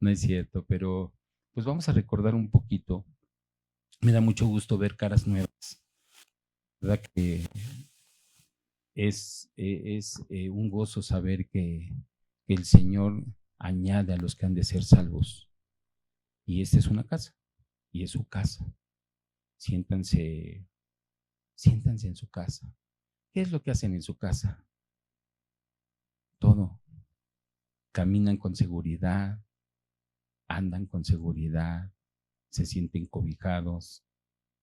No es cierto, pero pues vamos a recordar un poquito. Me da mucho gusto ver caras nuevas, ¿verdad? Que es un gozo saber que el Señor añade a los que han de ser salvos. Y esta es una casa, y es su casa. Siéntanse, siéntanse en su casa. ¿Qué es lo que hacen en su casa? Todo. Caminan con seguridad, andan con seguridad, se sienten cobijados.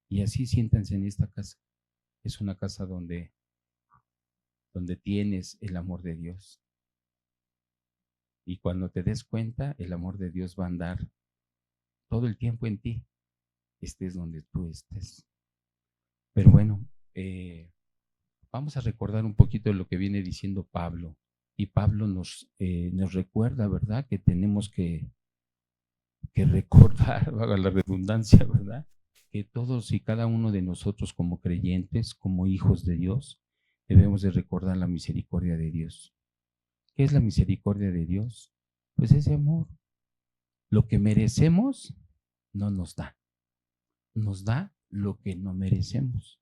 Y así siéntanse en esta casa. Es una casa donde tienes el amor de Dios. Y cuando te des cuenta, el amor de Dios va a andar todo el tiempo en ti, estés donde tú estés. Pero bueno, vamos a recordar un poquito de lo que viene diciendo Pablo. Y Pablo nos recuerda, ¿verdad? Que tenemos que recordar, valga la redundancia, ¿verdad? Que todos y cada uno de nosotros como creyentes, como hijos de Dios, debemos de recordar la misericordia de Dios. ¿Qué es la misericordia de Dios? Pues ese amor. Lo que merecemos no nos da lo que no merecemos,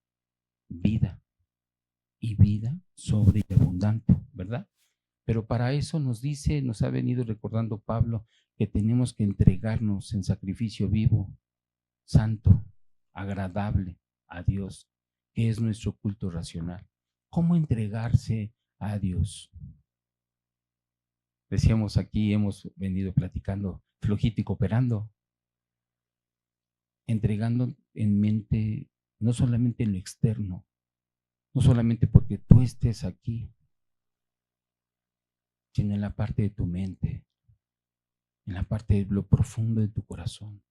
vida y vida sobre y abundante, ¿verdad? Pero para eso nos dice, nos ha venido recordando Pablo, que tenemos que entregarnos en sacrificio vivo, santo, agradable a Dios, que es nuestro culto racional. ¿Cómo entregarse a Dios? Decíamos aquí, hemos venido platicando flojito y cooperando, entregando en mente, no solamente en lo externo, no solamente porque tú estés aquí, sino en la parte de tu mente, en la parte de lo profundo de tu corazón.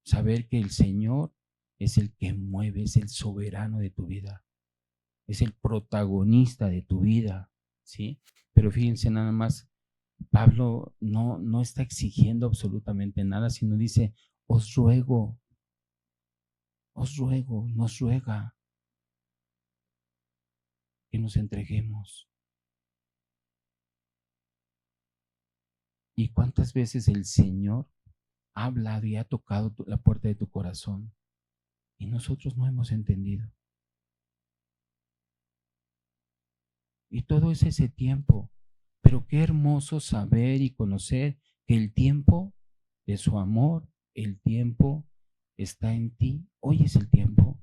Saber que el Señor es el que mueve, es el soberano de tu vida, es el protagonista de tu vida, ¿sí? Pero fíjense nada más, Pablo no está exigiendo absolutamente nada, sino dice, os ruego, nos ruega que nos entreguemos. ¿Y cuántas veces el Señor ha hablado y ha tocado la puerta de tu corazón y nosotros no hemos entendido? Y todo es ese tiempo. Pero qué hermoso saber y conocer que el tiempo de su amor, el tiempo está en ti. Hoy es el tiempo.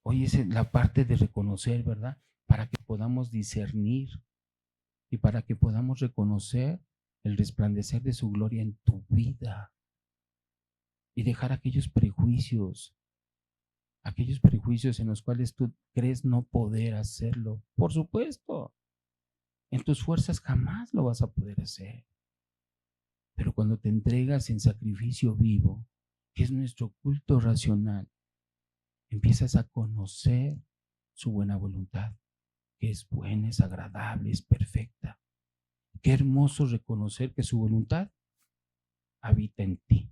Hoy es la parte de reconocer, ¿verdad? Para que podamos discernir y para que podamos reconocer el resplandecer de su gloria en tu vida y dejar aquellos prejuicios en los cuales tú crees no poder hacerlo. Por supuesto, en tus fuerzas jamás lo vas a poder hacer. Pero cuando te entregas en sacrificio vivo, que es nuestro culto racional, empiezas a conocer su buena voluntad, que es buena, es agradable, es perfecta. Qué hermoso reconocer que su voluntad habita en ti.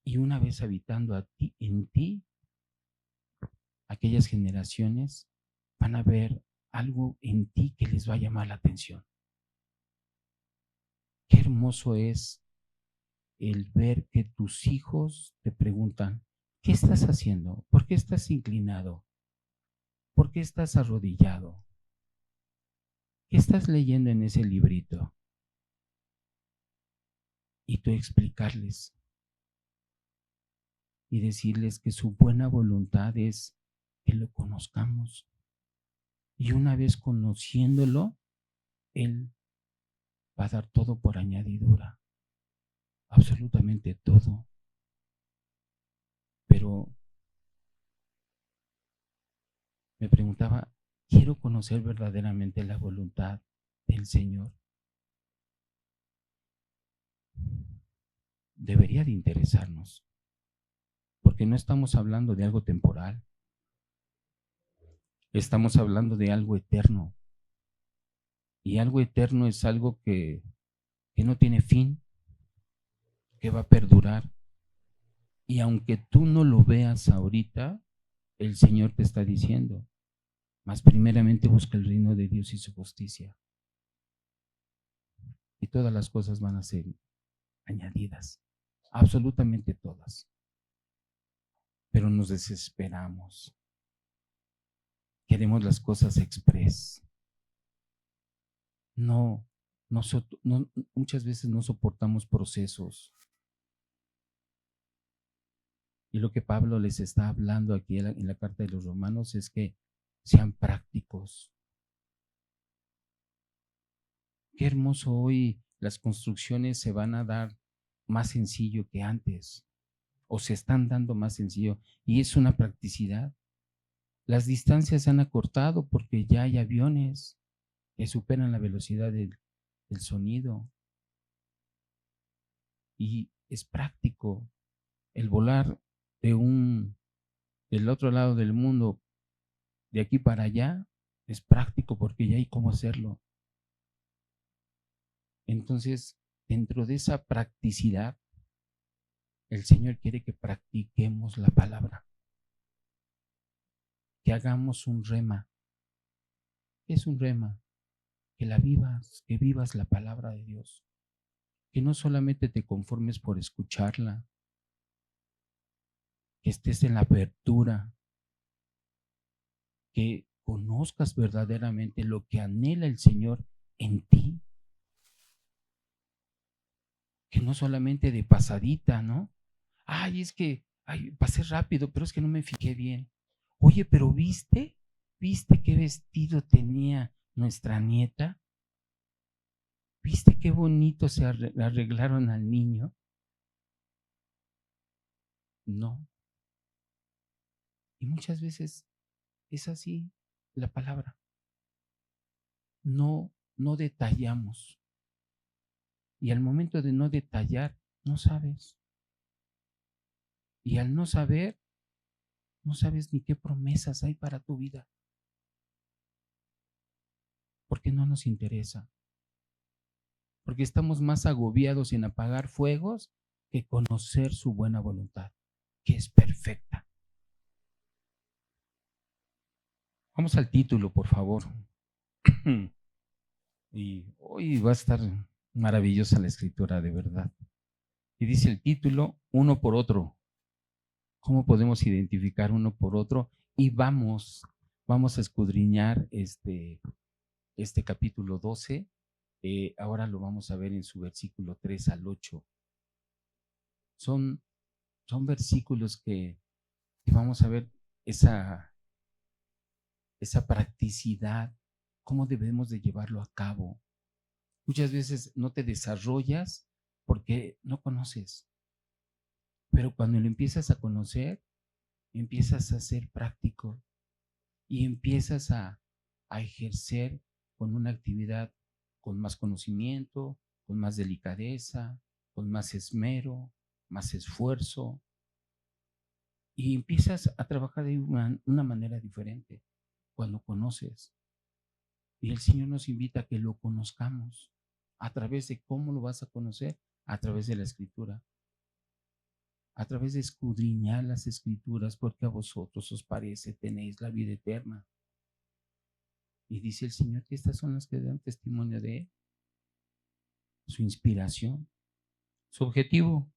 Y una vez habitando en ti, aquellas generaciones van a ver algo en ti que les va a llamar la atención. Qué hermoso es el ver que tus hijos te preguntan, ¿qué estás haciendo? ¿Por qué estás inclinado? ¿Por qué estás arrodillado? ¿Qué estás leyendo en ese librito? Y tú explicarles y decirles que su buena voluntad es que lo conozcamos. Y una vez conociéndolo, Él va a dar todo por añadidura, absolutamente todo. Pero me preguntaba, quiero conocer verdaderamente la voluntad del Señor. Debería de interesarnos, porque no estamos hablando de algo temporal, estamos hablando de algo eterno. Y algo eterno es algo que no tiene fin, que va a perdurar. Y aunque tú no lo veas ahorita, el Señor te está diciendo, mas primeramente busca el reino de Dios y su justicia. y todas las cosas van a ser añadidas, absolutamente todas. Pero nos desesperamos. Queremos las cosas express. No, muchas veces no soportamos procesos. Y lo que Pablo les está hablando aquí en la carta de los Romanos es que sean prácticos. Qué hermoso hoy, las construcciones se van a dar más sencillo que antes, o se están dando más sencillo, y es una practicidad. Las distancias se han acortado porque ya hay aviones que superan la velocidad del sonido, y es práctico el volar del otro lado del mundo, de aquí para allá, es práctico porque ya hay cómo hacerlo. Entonces, dentro de esa practicidad, el Señor quiere que practiquemos la palabra, que hagamos un rema. ¿Qué es un rema? Que la vivas, que vivas la palabra de Dios, que no solamente te conformes por escucharla, que estés en la apertura, que conozcas verdaderamente lo que anhela el Señor en ti, que no solamente de pasadita, ¿no? Ay, es que pasé rápido, pero es que no me fijé bien. Oye, pero ¿viste qué vestido tenía nuestra nieta? ¿Viste qué bonito se arreglaron al niño? No. Y muchas veces es así la palabra. No detallamos. Y al momento de no detallar, no sabes. Y al no saber, no sabes ni qué promesas hay para tu vida. Porque no nos interesa. Porque estamos más agobiados en apagar fuegos que conocer su buena voluntad, que es perfecta. Vamos al título, por favor. Y hoy va a estar maravillosa la escritura, de verdad. Y dice el título, uno por otro. ¿Cómo podemos identificar uno por otro? Y vamos a escudriñar este capítulo 12. Ahora lo vamos a ver en su versículo 3 al 8. Son versículos que vamos a ver esa practicidad, cómo debemos de llevarlo a cabo. Muchas veces no te desarrollas porque no conoces, pero cuando lo empiezas a conocer, empiezas a ser práctico y empiezas a ejercer con una actividad con más conocimiento, con más delicadeza, con más esmero, más esfuerzo, y empiezas a trabajar de una manera diferente cuando conoces. Y el Señor nos invita a que lo conozcamos. ¿A través de cómo lo vas a conocer? A través de la Escritura. A través de escudriñar las Escrituras, porque a vosotros os parece tenéis la vida eterna. Y dice el Señor que estas son las que dan testimonio de Él. Su inspiración, su objetivo,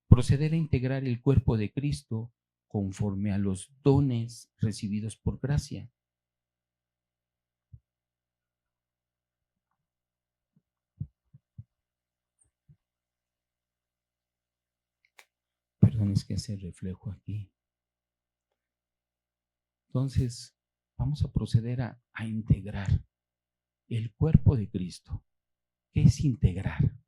proceder a integrar el cuerpo de Cristo conforme a los dones recibidos por gracia. Perdón, es que hace reflejo aquí. Entonces, vamos a proceder a integrar el cuerpo de Cristo. ¿Qué es integrar?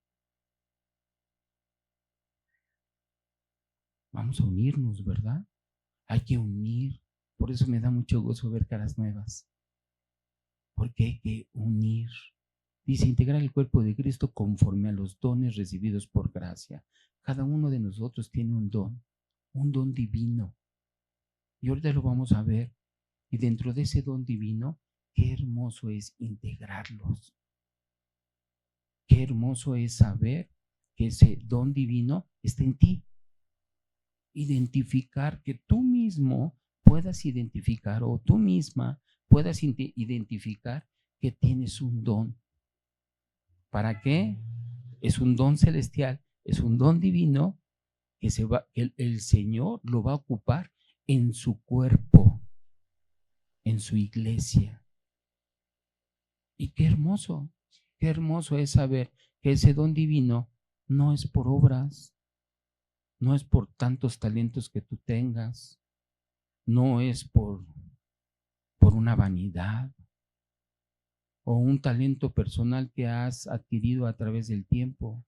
Vamos a unirnos, ¿verdad? Hay que unir. Por eso me da mucho gozo ver caras nuevas. Porque hay que unir. Dice, integrar el cuerpo de Cristo conforme a los dones recibidos por gracia. Cada uno de nosotros tiene un don divino. Y ahorita lo vamos a ver. Y dentro de ese don divino, qué hermoso es integrarlos. Qué hermoso es saber que ese don divino está en ti. Identificar, que tú mismo puedas identificar, o tú misma puedas identificar que tienes un don. ¿Para qué? Es un don celestial, es un don divino que el Señor lo va a ocupar en su cuerpo, en su iglesia. Y qué hermoso es saber que ese don divino no es por obras, no es por tantos talentos que tú tengas, no es por una vanidad o un talento personal que has adquirido a través del tiempo,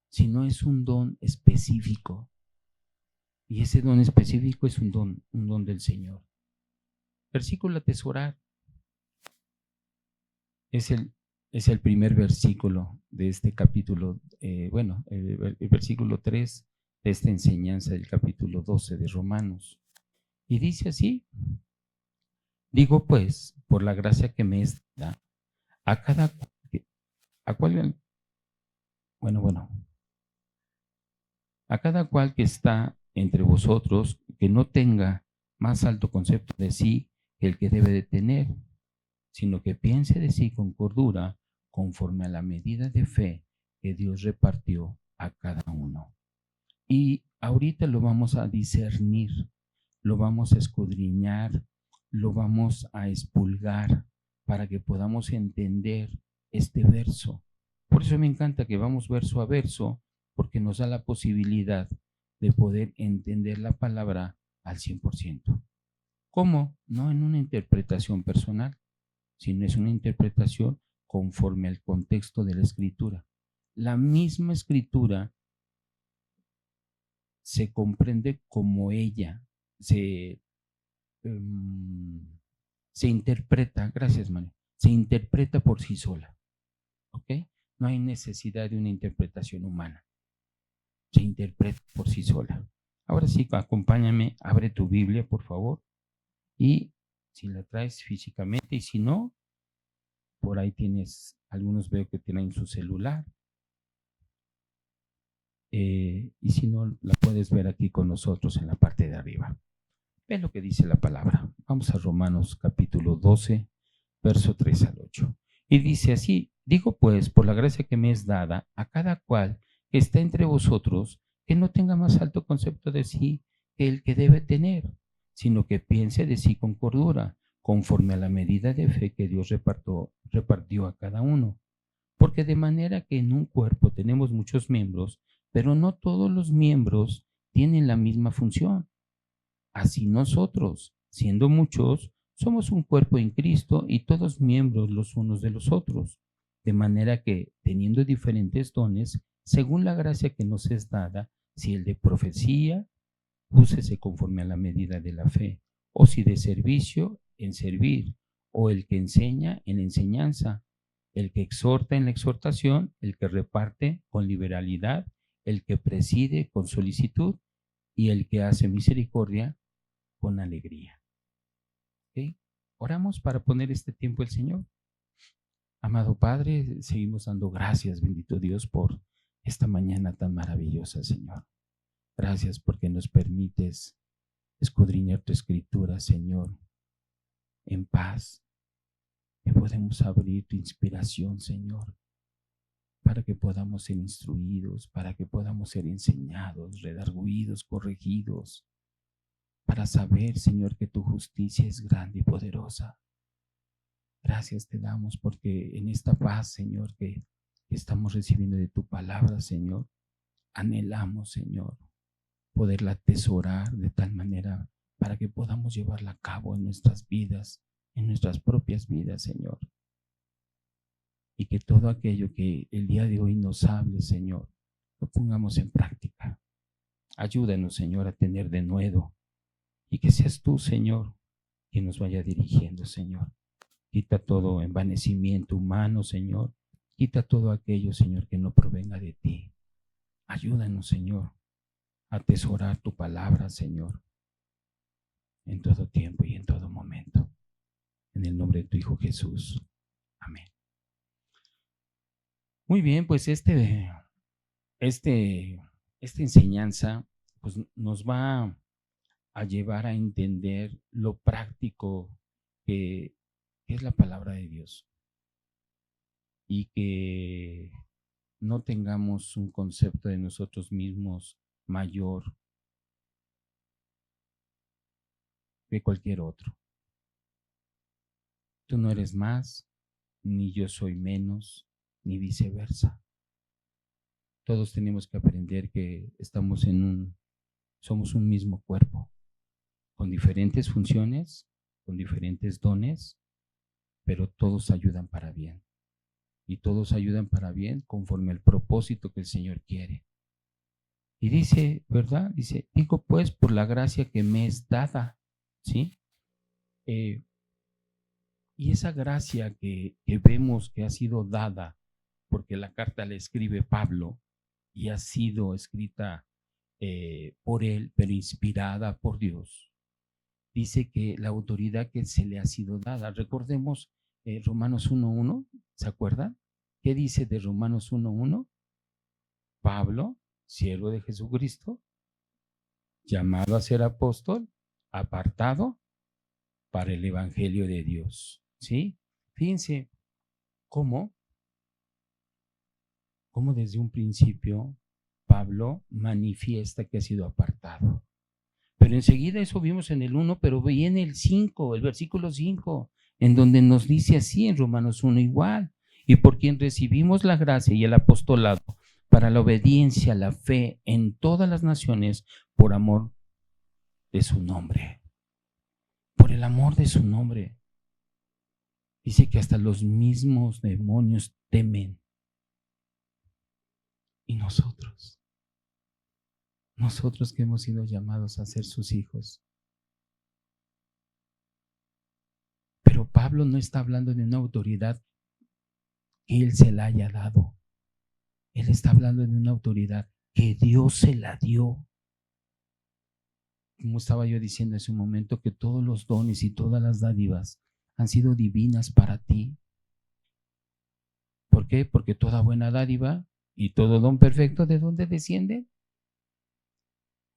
sino es un don específico. Y ese don específico es un don del Señor. Versículo a atesorar. Es el primer versículo de este capítulo, el versículo 3 de esta enseñanza del capítulo 12 de Romanos. Y dice así: digo pues, por la gracia que me es dada, a cada a cada cual que está entre vosotros, que no tenga más alto concepto de sí que el que debe de tener, sino que piense de sí con cordura, conforme a la medida de fe que Dios repartió a cada uno. Y ahorita lo vamos a discernir, lo vamos a escudriñar, lo vamos a expulgar para que podamos entender este verso. Por eso me encanta que vamos verso a verso, porque nos da la posibilidad de poder entender la palabra al 100%. ¿Cómo? No en una interpretación personal, sino es una interpretación conforme al contexto de la escritura. La misma escritura se comprende como ella se, se interpreta, gracias María, se interpreta por sí sola, ¿ok? No hay necesidad de una interpretación humana, se interpreta por sí sola. Ahora sí, acompáñame, abre tu Biblia, por favor, y si la traes físicamente, y si no, por ahí tienes, algunos veo que tienen su celular, y si no, la puedes ver aquí con nosotros en la parte de arriba. Ve lo que dice la palabra. Vamos a Romanos capítulo 12, verso 3 al 8. Y dice así: digo pues, por la gracia que me es dada, a cada cual que está entre vosotros, que no tenga más alto concepto de sí que el que debe tener, sino que piense de sí con cordura, conforme a la medida de fe que Dios repartió a cada uno. Porque de manera que en un cuerpo tenemos muchos miembros, pero no todos los miembros tienen la misma función. Así nosotros, siendo muchos, somos un cuerpo en Cristo y todos miembros los unos de los otros. De manera que, teniendo diferentes dones, según la gracia que nos es dada, si el de profecía, úsese conforme a la medida de la fe, o si de servicio, en servir, o el que enseña, en enseñanza, el que exhorta en la exhortación, el que reparte con liberalidad, el que preside con solicitud y el que hace misericordia con alegría. ¿Okay? Oramos para poner este tiempo al Señor. Amado Padre, seguimos dando gracias, bendito Dios, por esta mañana tan maravillosa, Señor. Gracias porque nos permites escudriñar tu escritura, Señor, en paz. Que podemos abrir tu inspiración, Señor, para que podamos ser instruidos, para que podamos ser enseñados, redarguidos, corregidos, para saber, Señor, que tu justicia es grande y poderosa. Gracias te damos porque en esta paz, Señor, que estamos recibiendo de tu palabra, Señor, anhelamos, Señor, poderla atesorar de tal manera para que podamos llevarla a cabo en nuestras vidas, en nuestras propias vidas, Señor. Y que todo aquello que el día de hoy nos hable, Señor, lo pongamos en práctica. Ayúdanos, Señor, a tener denuedo y que seas tú, Señor, quien nos vaya dirigiendo, Señor. Quita todo envanecimiento humano, Señor. Quita todo aquello, Señor, que no provenga de ti. Ayúdanos, Señor, a atesorar tu palabra, Señor, en todo tiempo y en todo momento. En el nombre de tu Hijo Jesús. Amén. Muy bien, pues esta enseñanza pues, nos va a llevar a entender lo práctico que es la palabra de Dios. y que no tengamos un concepto de nosotros mismos mayor que cualquier otro. Tú no eres más, ni yo soy menos, ni viceversa. Todos tenemos que aprender que somos un mismo cuerpo, con diferentes funciones, con diferentes dones, pero todos ayudan para bien. Y todos ayudan para bien conforme al propósito que el Señor quiere. Y dice, ¿verdad? Dice, digo pues por la gracia que me es dada, ¿sí? Y esa gracia que vemos que ha sido dada, porque la carta la escribe Pablo y ha sido escrita por él, pero inspirada por Dios, dice que la autoridad que se le ha sido dada. Recordemos Romanos 1.1, ¿se acuerdan? ¿Qué dice de Romanos 1.1? Pablo, siervo de Jesucristo, llamado a ser apóstol, apartado para el evangelio de Dios. ¿Sí? Fíjense cómo desde un principio Pablo manifiesta que ha sido apartado. Pero enseguida eso vimos en el 1, pero viene el 5, el versículo 5, en donde nos dice así en Romanos 1 igual, y por quien recibimos la gracia y el apostolado para la obediencia, la fe en todas las naciones, por amor de su nombre. Por el amor de su nombre. Dice que hasta los mismos demonios temen. Y nosotros que hemos sido llamados a ser sus hijos. Pero Pablo no está hablando de una autoridad que él se la haya dado. Él está hablando de una autoridad que Dios se la dio. Como estaba yo diciendo hace un momento, que todos los dones y todas las dádivas han sido divinas para ti. ¿Por qué? Porque toda buena dádiva y todo don perfecto, ¿de dónde desciende?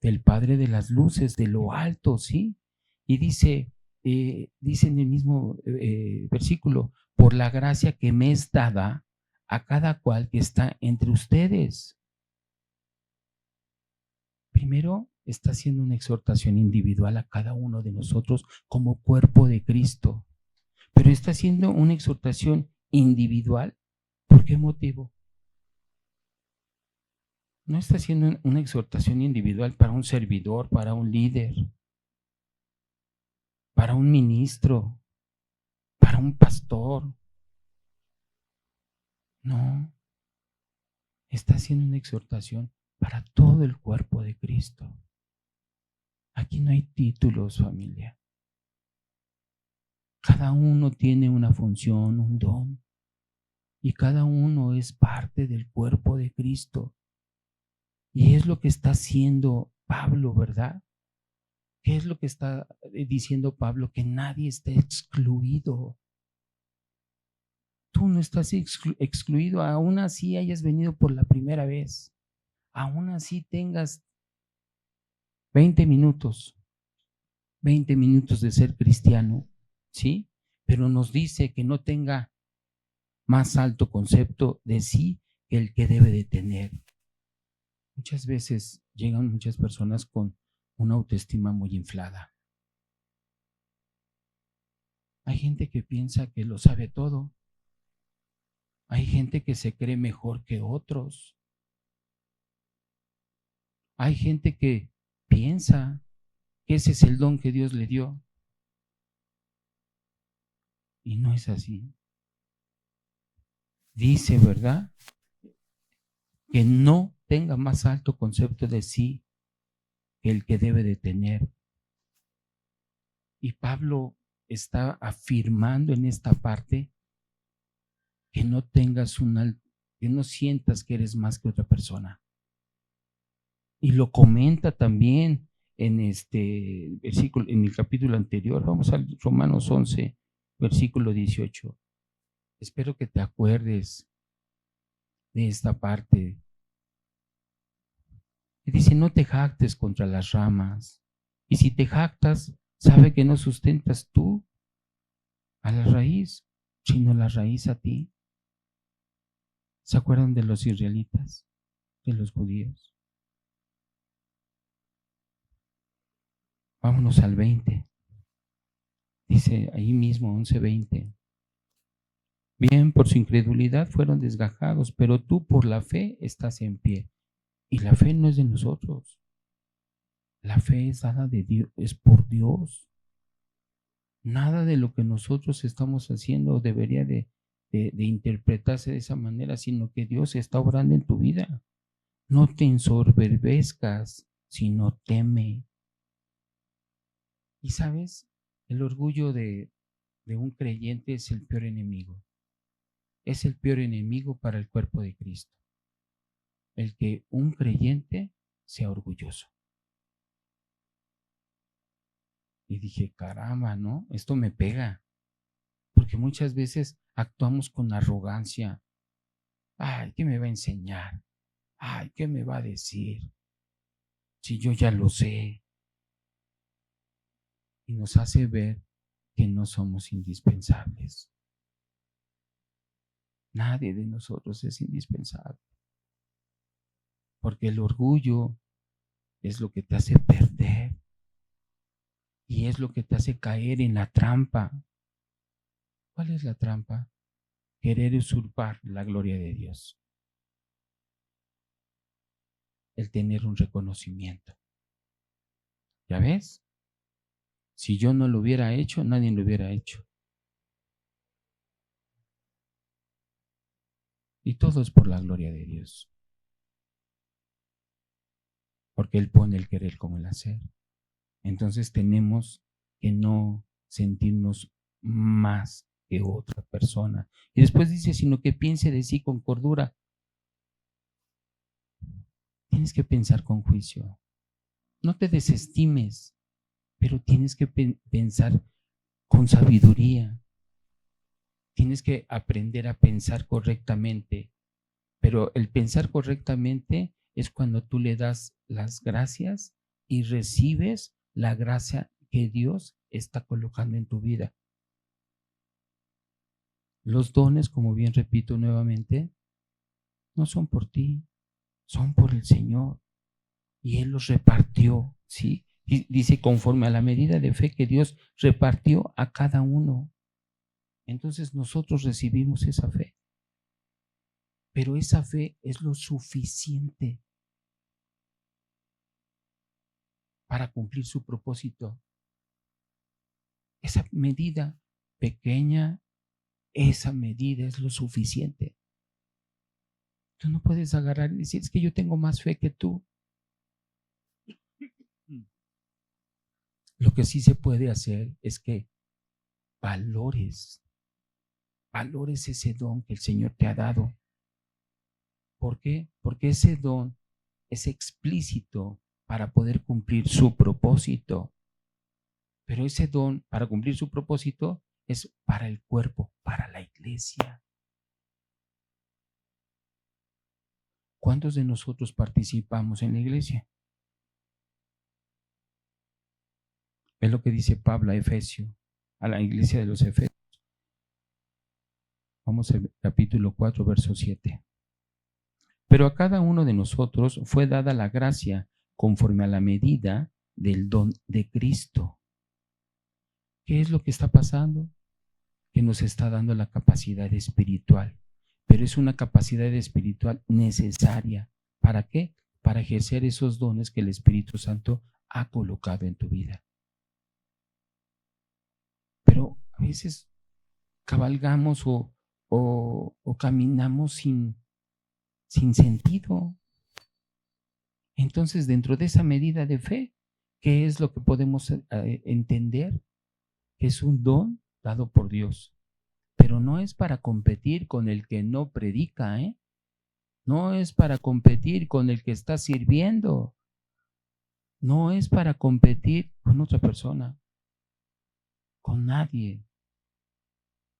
Del Padre de las luces, de lo alto, ¿sí? Y dice en el mismo versículo, por la gracia que me es dada a cada cual que está entre ustedes. Primero, está haciendo una exhortación individual a cada uno de nosotros como cuerpo de Cristo, pero está haciendo una exhortación individual. ¿Por qué motivo? No está haciendo una exhortación individual para un servidor, para un líder, para un ministro, para un pastor. No, está haciendo una exhortación para todo el cuerpo de Cristo. Aquí no hay títulos, familia. Cada uno tiene una función, un don, y cada uno es parte del cuerpo de Cristo. Y es lo que está haciendo Pablo, ¿verdad? ¿Qué es lo que está diciendo Pablo? Que nadie esté excluido. Tú no estás excluido, aún así hayas venido por la primera vez, aún así tengas 20 minutos de ser cristiano, ¿sí? Pero nos dice que no tenga más alto concepto de sí que el que debe de tener. Muchas veces llegan muchas personas con una autoestima muy inflada. Hay gente que piensa que lo sabe todo. Hay gente que se cree mejor que otros. Hay gente que piensa que ese es el don que Dios le dio. Y no es así. Dice, ¿verdad? Que no tenga más alto concepto de sí que el que debe de tener. Y Pablo está afirmando en esta parte que no tengas que no sientas que eres más que otra persona. Y lo comenta también en este versículo, en el capítulo anterior. Vamos a Romanos 11, versículo 18. Espero que te acuerdes de esta parte. Y dice, no te jactes contra las ramas. Y si te jactas, sabe que no sustentas tú a la raíz, sino la raíz a ti. ¿Se acuerdan de los israelitas, de los judíos? Vámonos al 20. Dice ahí mismo, 11:20. Bien, por su incredulidad fueron desgajados, pero tú por la fe estás en pie. Y la fe no es de nosotros. La fe es dada de Dios, es por Dios. Nada de lo que nosotros estamos haciendo debería de interpretarse de esa manera, sino que Dios está obrando en tu vida. No te ensoberbezcas, sino teme. Y sabes, el orgullo de un creyente es el peor enemigo. Es el peor enemigo para el cuerpo de Cristo. El que un creyente sea orgulloso. Y dije, caramba, ¿no? Esto me pega. Porque muchas veces actuamos con arrogancia. Ay, ¿qué me va a enseñar? Ay, ¿qué me va a decir? Si yo ya lo sé. Y nos hace ver que no somos indispensables. Nadie de nosotros es indispensable. Porque el orgullo es lo que te hace perder. Y es lo que te hace caer en la trampa. ¿Cuál es la trampa? Querer usurpar la gloria de Dios. El tener un reconocimiento. ¿Ya ves? Si yo no lo hubiera hecho, nadie lo hubiera hecho. Y todo es por la gloria de Dios. Porque Él pone el querer como el hacer. Entonces tenemos que no sentirnos más que otra persona. Y después dice, sino que piense de sí con cordura. Tienes que pensar con juicio. No te desestimes, pero tienes que pensar con sabiduría. Tienes que aprender a pensar correctamente. Pero el pensar correctamente es cuando tú le das las gracias y recibes la gracia que Dios está colocando en tu vida. Los dones, como bien repito nuevamente, no son por ti, son por el Señor. Y Él los repartió, ¿sí? Y dice, conforme a la medida de fe que Dios repartió a cada uno. Entonces nosotros recibimos esa fe. Pero esa fe es lo suficiente para cumplir su propósito. Esa medida pequeña, esa medida es lo suficiente. Tú no puedes agarrar y decir, es que yo tengo más fe que tú. Lo que sí se puede hacer es que valores ese don que el Señor te ha dado. ¿Por qué? Porque ese don es explícito para poder cumplir su propósito. Pero ese don para cumplir su propósito es para el cuerpo, para la iglesia. ¿Cuántos de nosotros participamos en la iglesia? Es lo que dice Pablo a Efesio, a la iglesia de los Efesios. Vamos al capítulo 4, verso 7. Pero a cada uno de nosotros fue dada la gracia conforme a la medida del don de Cristo. ¿Qué es lo que está pasando? Que nos está dando la capacidad espiritual, pero es una capacidad espiritual necesaria. ¿Para qué? Para ejercer esos dones que el Espíritu Santo ha colocado en tu vida. Pero a veces cabalgamos o caminamos sin sentido. Entonces, dentro de esa medida de fe, ¿qué es lo que podemos entender? Que es un don dado por Dios, pero no es para competir con el que no predica, ¿eh? No es para competir con el que está sirviendo, no es para competir con otra persona, con nadie.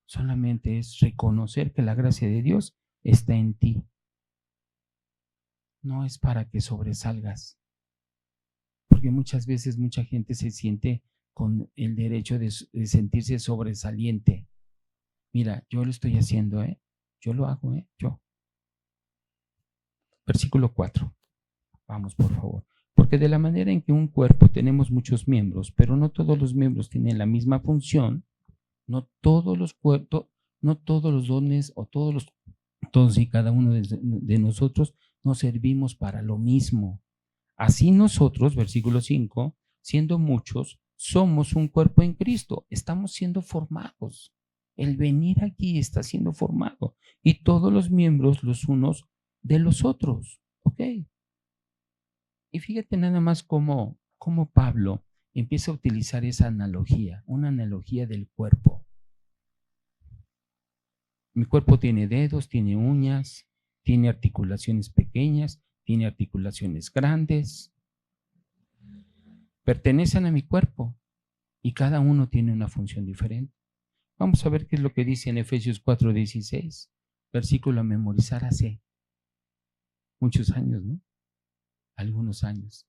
Solamente es reconocer que la gracia de Dios está en ti. No es para que sobresalgas, porque muchas veces mucha gente se siente con el derecho de sentirse sobresaliente. Mira, yo lo estoy haciendo, yo lo hago, yo. Versículo 4. Vamos, por favor. Porque de la manera en que un cuerpo tenemos muchos miembros, pero no todos los miembros tienen la misma función, no todos los cuerpos, no todos los dones o todos y cada uno de nosotros nos servimos para lo mismo. Así nosotros, versículo 5, siendo muchos, somos un cuerpo en Cristo, estamos siendo formados. El venir aquí está siendo formado y todos los miembros los unos de los otros. ¿Ok? Y fíjate nada más cómo Pablo empieza a utilizar esa analogía, una analogía del cuerpo. Mi cuerpo tiene dedos, tiene uñas, tiene articulaciones pequeñas, tiene articulaciones grandes, pertenecen a mi cuerpo y cada uno tiene una función diferente. Vamos a ver qué es lo que dice en Efesios 4:16, versículo a memorizar hace muchos años, ¿no? Algunos años.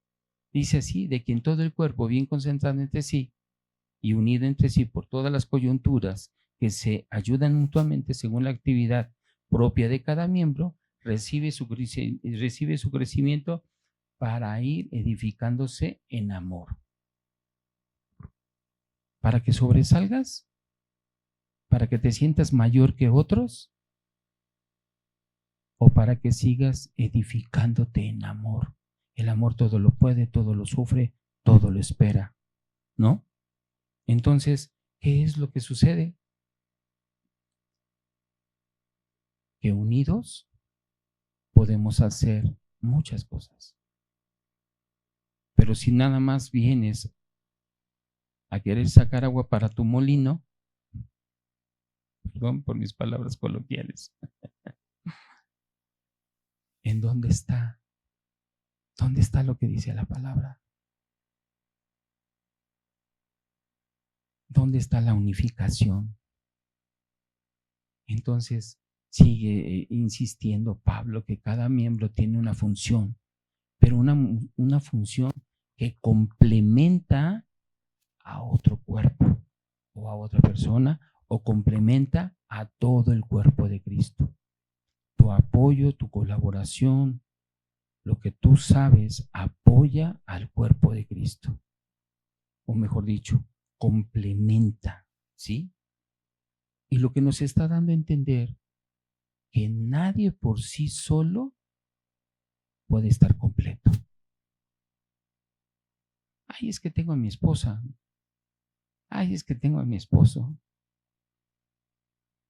Dice así, de quien todo el cuerpo bien concentrado entre sí y unido entre sí por todas las coyunturas que se ayudan mutuamente según la actividad propia de cada miembro, recibe su crecimiento para ir edificándose en amor. Para que sobresalgas, para que te sientas mayor que otros o para que sigas edificándote en amor. El amor todo lo puede, todo lo sufre, todo lo espera, ¿no? Entonces, ¿qué es lo que sucede? Que unidos podemos hacer muchas cosas. Pero si nada más vienes a querer sacar agua para tu molino, perdón por mis palabras coloquiales, ¿en dónde está? ¿Dónde está lo que dice la palabra? ¿Dónde está la unificación? Entonces, sigue insistiendo Pablo que cada miembro tiene una función, pero una función que complementa a otro cuerpo o a otra persona o complementa a todo el cuerpo de Cristo. Tu apoyo, tu colaboración, lo que tú sabes, apoya al cuerpo de Cristo. O mejor dicho, complementa, ¿sí? Y lo que nos está dando a entender que nadie por sí solo puede estar completo. Ay, es que tengo a mi esposa. Ay, es que tengo a mi esposo.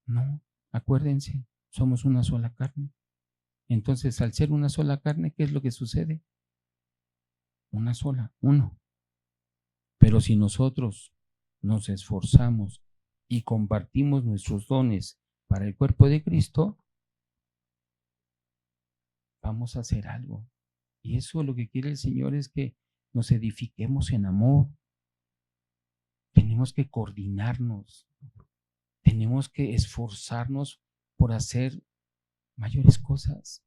No, acuérdense, somos una sola carne. Entonces, al ser una sola carne, ¿qué es lo que sucede? Una sola, uno. Pero si nosotros nos esforzamos y compartimos nuestros dones para el cuerpo de Cristo, vamos a hacer algo. Y eso lo que quiere el Señor es que nos edifiquemos en amor. Tenemos que coordinarnos, tenemos que esforzarnos por hacer mayores cosas,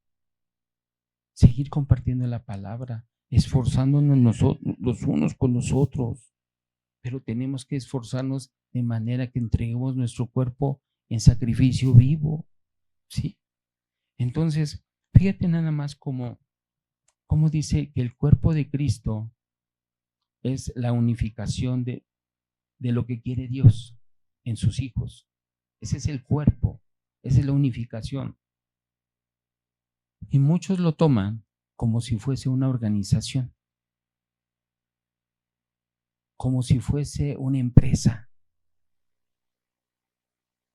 seguir compartiendo la palabra, esforzándonos nosotros, los unos con los otros, pero tenemos que esforzarnos de manera que entreguemos nuestro cuerpo en sacrificio vivo, ¿sí? Entonces, fíjate nada más cómo dice que el cuerpo de Cristo es la unificación de lo que quiere Dios en sus hijos. Ese es el cuerpo, esa es la unificación. Y muchos lo toman como si fuese una organización, como si fuese una empresa.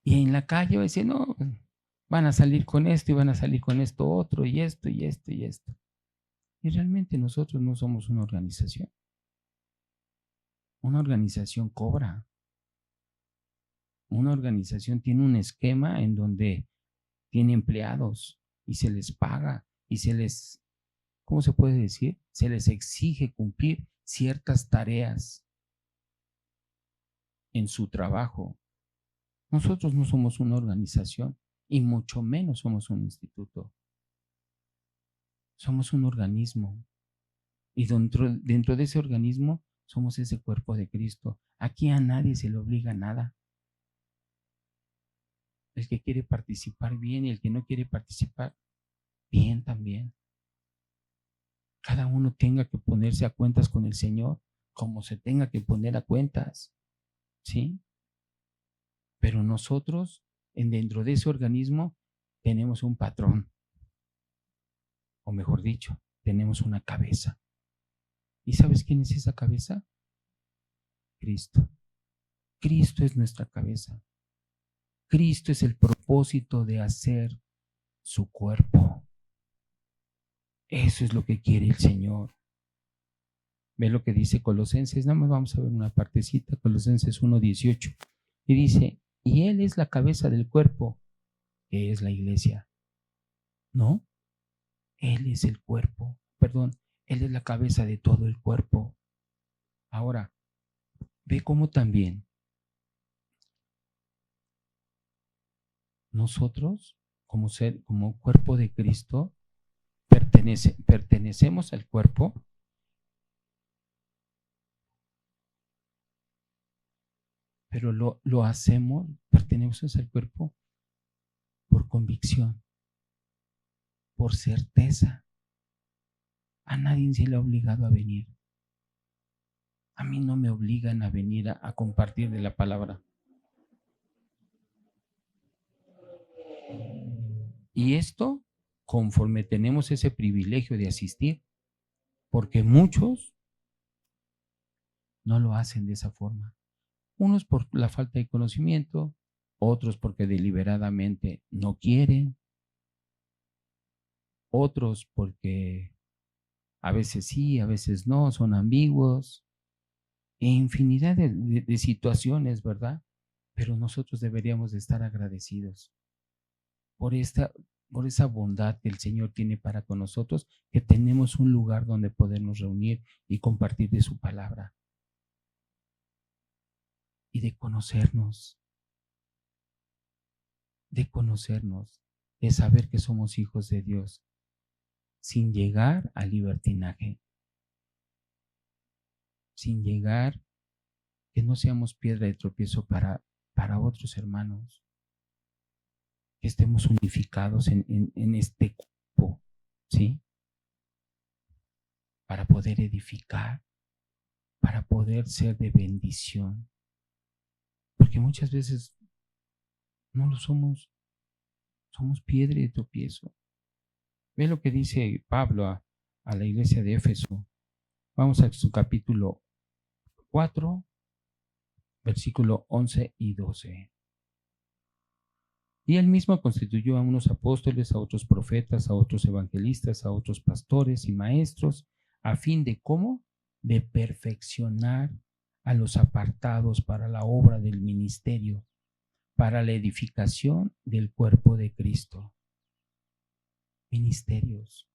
Y en la calle va a decir, no, van a salir con esto y van a salir con esto otro y esto y esto y esto. Y realmente nosotros no somos una organización. Una organización cobra. Una organización tiene un esquema en donde tiene empleados y se les paga y se les, ¿cómo se puede decir? Se les exige cumplir ciertas tareas en su trabajo. Nosotros no somos una organización y mucho menos somos un instituto. Somos un organismo y dentro de ese organismo somos ese cuerpo de Cristo. Aquí a nadie se le obliga nada. El que quiere participar bien y el que no quiere participar bien también. Cada uno tenga que ponerse a cuentas con el Señor, como se tenga que poner a cuentas, ¿sí? Pero nosotros, dentro de ese organismo, tenemos un patrón, o mejor dicho, tenemos una cabeza. ¿Y sabes quién es esa cabeza? Cristo. Cristo es nuestra cabeza. Cristo es el propósito de hacer su cuerpo. Eso es lo que quiere el Señor. Ve lo que dice Colosenses, nada más vamos a ver una partecita, Colosenses 1:18. Y dice, y Él es la cabeza del cuerpo, que es la iglesia. ¿No? Él es el cuerpo, perdón, Él es la cabeza de todo el cuerpo. Ahora, ve cómo también nosotros, como ser, como cuerpo de Cristo, pertenecemos al cuerpo, pero lo hacemos, pertenecemos al cuerpo por convicción, por certeza. A nadie se le ha obligado a venir. A mí no me obligan a venir a compartir de la palabra. Y esto, conforme tenemos ese privilegio de asistir, porque muchos no lo hacen de esa forma. Unos por la falta de conocimiento, otros porque deliberadamente no quieren, otros porque a veces sí, a veces no, son ambiguos, e infinidad de situaciones, ¿verdad? Pero nosotros deberíamos de estar agradecidos por por esa bondad que el Señor tiene para con nosotros, que tenemos un lugar donde podernos reunir y compartir de su palabra y de saber que somos hijos de Dios, sin llegar al libertinaje, sin llegar que no seamos piedra de tropiezo para otros hermanos, que estemos unificados en este cuerpo, ¿sí? Para poder edificar, para poder ser de bendición, porque muchas veces no lo somos, somos piedra de tropiezo. Ve lo que dice Pablo a la iglesia de Éfeso. Vamos a su capítulo 4, versículo 11 y 12. Y él mismo constituyó a unos apóstoles, a otros profetas, a otros evangelistas, a otros pastores y maestros, a fin de cómo, de perfeccionar a los apartados para la obra del ministerio, para la edificación del cuerpo de Cristo. Ministerios.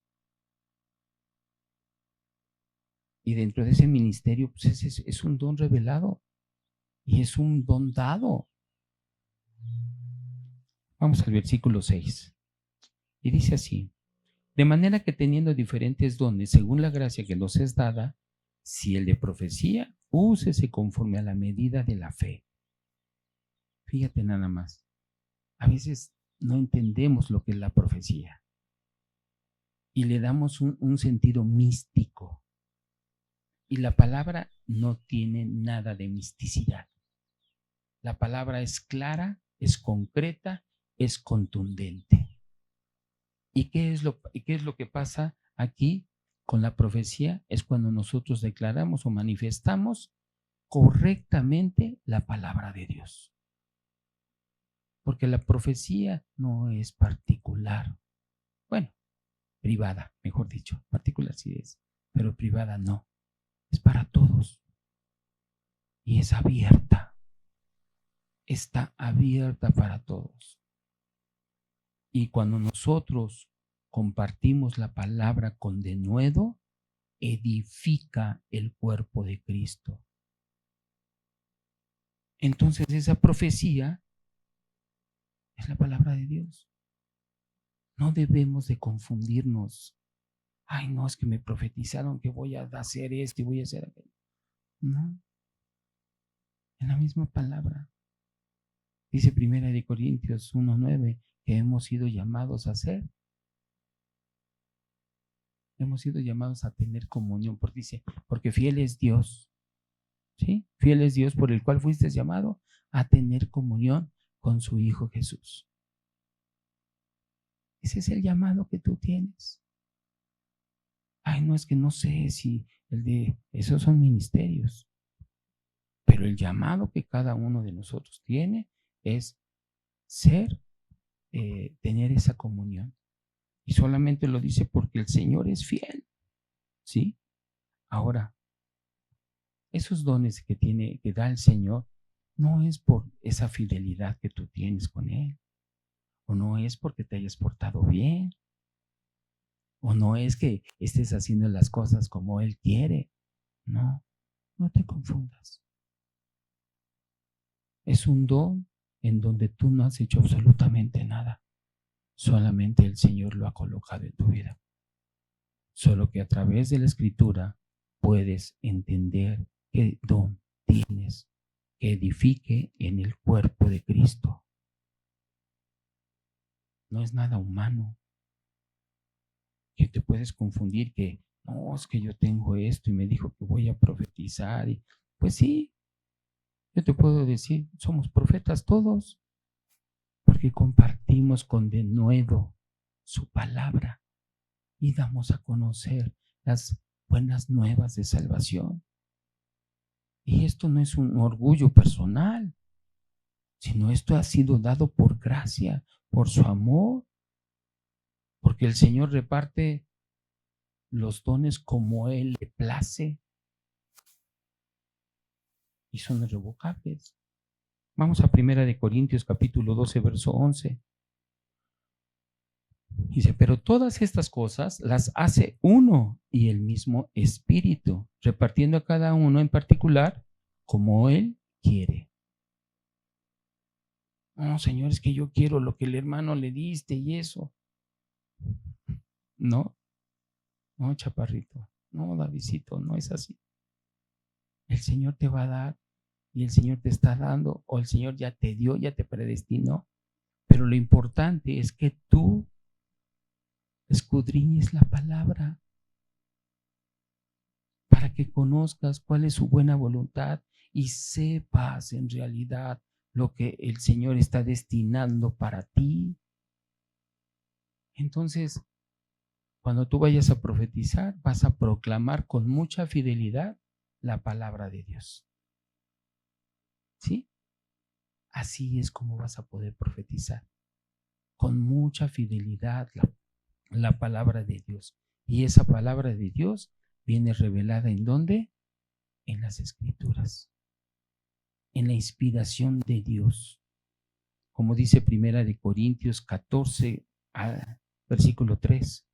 Y dentro de ese ministerio, pues es un don revelado y es un don dado. Vamos al versículo 6. Y dice así: de manera que teniendo diferentes dones según la gracia que nos es dada, si el de profecía, úsese conforme a la medida de la fe. Fíjate nada más. A veces no entendemos lo que es la profecía y le damos un sentido místico. Y la palabra no tiene nada de misticidad. La palabra es clara, es concreta, es contundente. ¿Y qué es lo que pasa aquí con la profecía? Es cuando nosotros declaramos o manifestamos correctamente la palabra de Dios. Porque la profecía no es particular. Bueno, privada, mejor dicho. Particular sí es, pero privada no. Es para todos. Y es abierta. Está abierta para todos. Y cuando nosotros compartimos la palabra con denuedo, edifica el cuerpo de Cristo. Entonces esa profecía es la palabra de Dios. No debemos de confundirnos. Ay, no, es que me profetizaron que voy a hacer esto y voy a hacer aquello. No, en la misma palabra. Dice 1 Corintios 1:9 que hemos sido llamados a ser Hemos sido llamados a tener comunión, porque dice, porque fiel es Dios, ¿sí? Fiel es Dios por el cual fuiste llamado a tener comunión con su Hijo Jesús. Ese es el llamado que tú tienes. Ay, no, es que no sé si esos son ministerios, pero el llamado que cada uno de nosotros tiene es tener esa comunión. Y solamente lo dice porque el Señor es fiel, ¿sí? Ahora, esos dones que da el Señor, no es por esa fidelidad que tú tienes con Él, o no es porque te hayas portado bien, o no es que estés haciendo las cosas como Él quiere. No, no te confundas. Es un don en donde tú no has hecho absolutamente nada. Solamente el Señor lo ha colocado en tu vida. Solo que a través de la Escritura puedes entender qué don tienes que edifique en el cuerpo de Cristo. No es nada humano. Que te puedes confundir que, no, es que yo tengo esto y me dijo que voy a profetizar. Y, pues sí, yo te puedo decir, somos profetas todos, porque compartimos con denuedo su palabra y damos a conocer las buenas nuevas de salvación. Y esto no es un orgullo personal, sino esto ha sido dado por gracia, por su amor, porque el Señor reparte los dones como Él le place y son irrevocables. Vamos a 1 Corintios capítulo 12, verso 11. Dice, pero todas estas cosas las hace uno y el mismo Espíritu, repartiendo a cada uno en particular como Él quiere. No, Señor, es que yo quiero lo que el hermano le diste y eso. No, no, chaparrito, no, Davidcito, no es así. El Señor te va a dar y el Señor te está dando, o el Señor ya te dio, ya te predestinó. Pero lo importante es que tú escudriñes la palabra para que conozcas cuál es su buena voluntad y sepas en realidad lo que el Señor está destinando para ti. Entonces, cuando tú vayas a profetizar, vas a proclamar con mucha fidelidad la palabra de Dios. ¿Sí? Así es como vas a poder profetizar. Con mucha fidelidad la palabra de Dios. Y esa palabra de Dios viene revelada ¿en dónde? En las Escrituras. En la inspiración de Dios. Como dice 1 Corintios 14, versículo 3.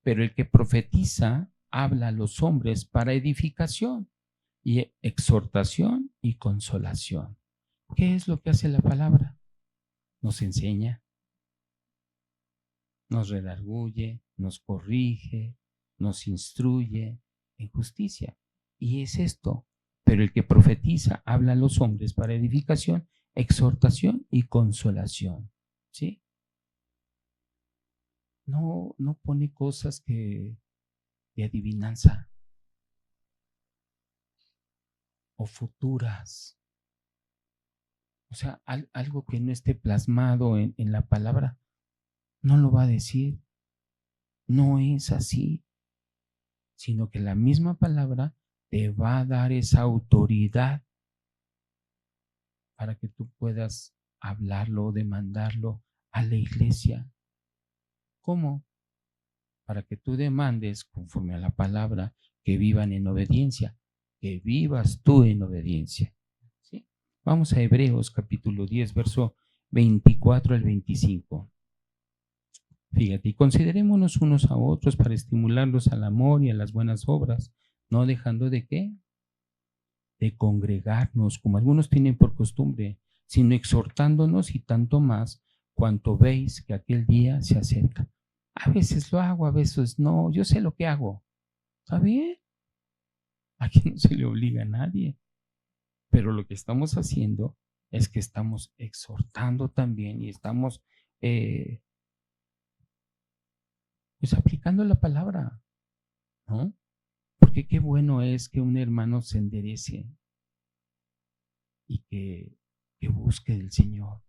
Pero el que profetiza habla a los hombres para edificación y exhortación y consolación. ¿Qué es lo que hace la palabra? Nos enseña, nos redarguye, nos corrige, nos instruye en justicia. Y es esto. Pero el que profetiza habla a los hombres para edificación, exhortación y consolación. ¿Sí? No pone cosas de adivinanza o futuras. O sea, algo que no esté plasmado en la palabra, no lo va a decir. No es así, sino que la misma palabra te va a dar esa autoridad para que tú puedas hablarlo o demandarlo a la iglesia. ¿Cómo? Para que tú demandes, conforme a la palabra, que vivan en obediencia, que vivas tú en obediencia. ¿Sí? Vamos a Hebreos capítulo 10, verso 24 al 25. Fíjate, y considerémonos unos a otros para estimularlos al amor y a las buenas obras, no dejando de qué, de congregarnos, como algunos tienen por costumbre, sino exhortándonos y tanto más cuanto veis que aquel día se acerca. A veces lo hago, a veces no, yo sé lo que hago. ¿Está bien? Aquí no se le obliga a nadie. Pero lo que estamos haciendo es que estamos exhortando también y estamos pues aplicando la palabra. ¿no? Porque qué bueno es que un hermano se enderece y que busque del Señor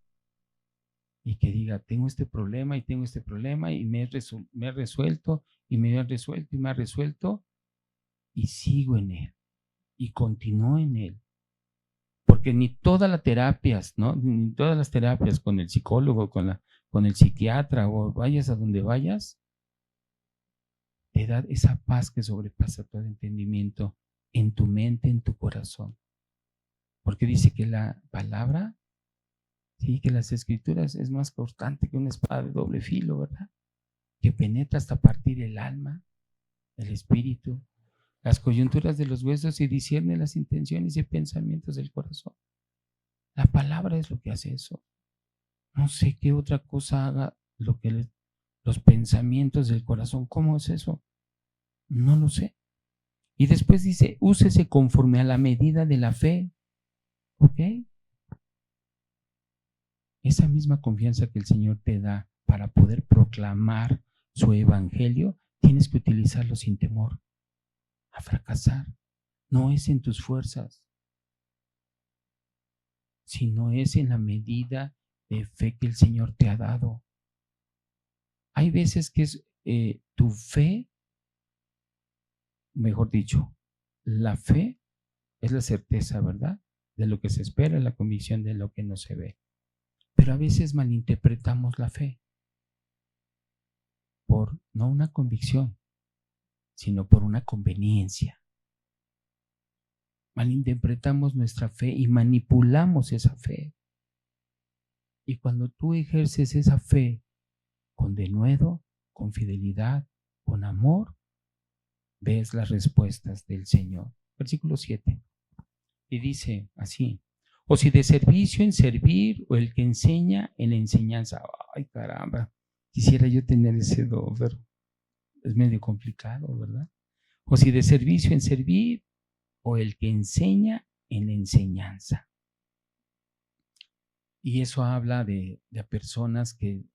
y que diga, tengo este problema y tengo este problema y me he resuelto y me he resuelto y me ha resuelto y sigo en Él y continúo en Él. Porque ni todas las terapias, ¿no? Ni todas las terapias con el psicólogo, con el psiquiatra o vayas a donde vayas, te da esa paz que sobrepasa todo entendimiento en tu mente, en tu corazón. Porque dice que la palabra, sí, que las escrituras es más cortante que una espada de doble filo, ¿verdad? Que penetra hasta partir el alma, el espíritu, las coyunturas de los huesos y discierne las intenciones y pensamientos del corazón. La palabra es lo que hace eso. No sé qué otra cosa haga lo que los pensamientos del corazón. ¿Cómo es eso? No lo sé. Y después dice, úsese conforme a la medida de la fe. ¿Ok? Esa misma confianza que el Señor te da para poder proclamar su evangelio, tienes que utilizarlo sin temor a fracasar. No es en tus fuerzas, sino es en la medida de fe que el Señor te ha dado. Hay veces que es tu fe, mejor dicho, la fe es la certeza, ¿verdad? De lo que se espera, la convicción de lo que no se ve. Pero a veces malinterpretamos la fe por no una convicción, sino por una conveniencia. Malinterpretamos nuestra fe y manipulamos esa fe. Y cuando tú ejerces esa fe con denuedo, con fidelidad, con amor, ves las respuestas del Señor. Versículo 7. Y dice así, o si de servicio en servir, o el que enseña en enseñanza. Ay, caramba, quisiera yo tener ese don, pero es medio complicado, ¿verdad? O si de servicio en servir, o el que enseña en enseñanza. Y eso habla de personas que